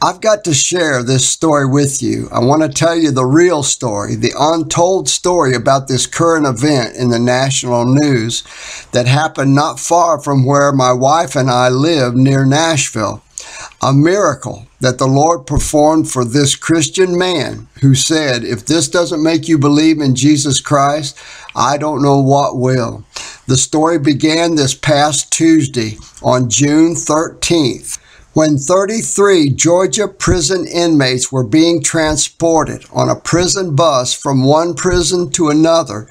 I've got to share this story with you. I want to tell you the real story, the untold story about this current event in the national news that happened not far from where my wife and I live near Nashville. A miracle that the Lord performed for this Christian man who said, if this doesn't make you believe in Jesus Christ, I don't know what will. The story began this past Tuesday on June 13th. When 33 Georgia prison inmates were being transported on a prison bus from one prison to another,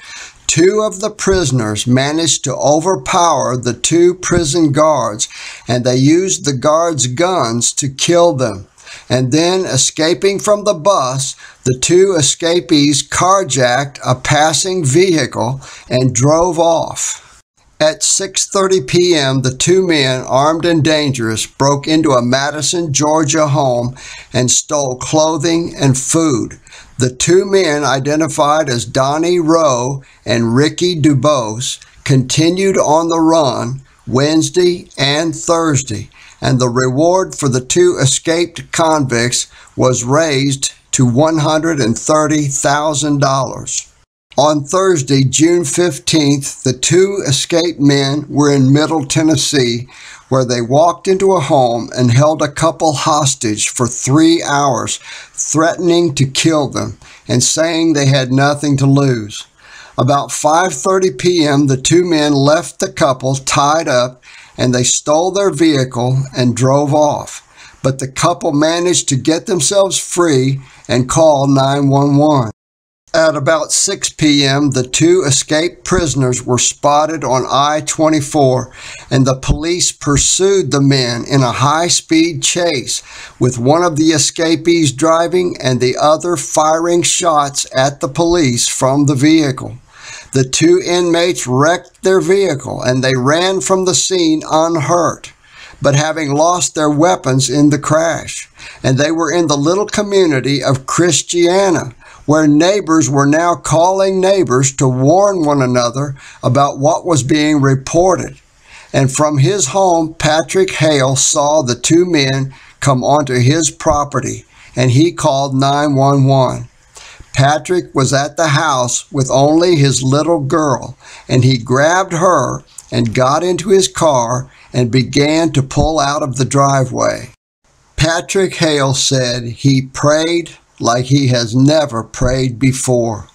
two of the prisoners managed to overpower the two prison guards, and they used the guards' guns to kill them. And then, escaping from the bus, the two escapees carjacked a passing vehicle and drove off. At 6:30 p.m., the two men, armed and dangerous, broke into a Madison, Georgia home and stole clothing and food. The two men, identified as Donnie Rowe and Ricky Dubose, continued on the run Wednesday and Thursday, and the reward for the two escaped convicts was raised to $130,000. On Thursday, June 15th, the two escaped men were in Middle Tennessee, where they walked into a home and held a couple hostage for 3 hours, threatening to kill them and saying they had nothing to lose. About 5:30 p.m., the two men left the couple tied up, and they stole their vehicle and drove off. But the couple managed to get themselves free and called 911. At about 6 p.m., the two escaped prisoners were spotted on I-24, and the police pursued the men in a high-speed chase, with one of the escapees driving and the other firing shots at the police from the vehicle. The two inmates wrecked their vehicle, and they ran from the scene unhurt, but having lost their weapons in the crash. And they were in the little community of Christiana, where neighbors were now calling neighbors to warn one another about what was being reported. And from his home, Patrick Hale saw the two men come onto his property, and he called 911. Patrick was at the house with only his little girl, and he grabbed her and got into his car and began to pull out of the driveway. Patrick Hale said he prayed like he has never prayed before.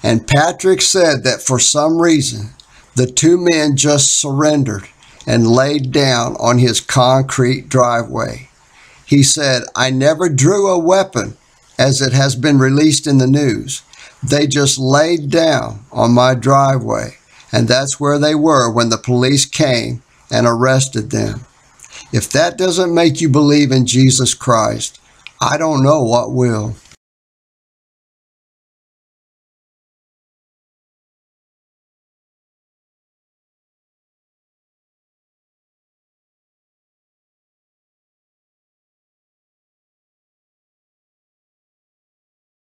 And Patrick said that for some reason, the two men just surrendered and laid down on his concrete driveway. He said, I never drew a weapon, as it has been released in the news. They just laid down on my driveway, and that's where they were when the police came and arrested them. If that doesn't make you believe in Jesus Christ, I don't know what will.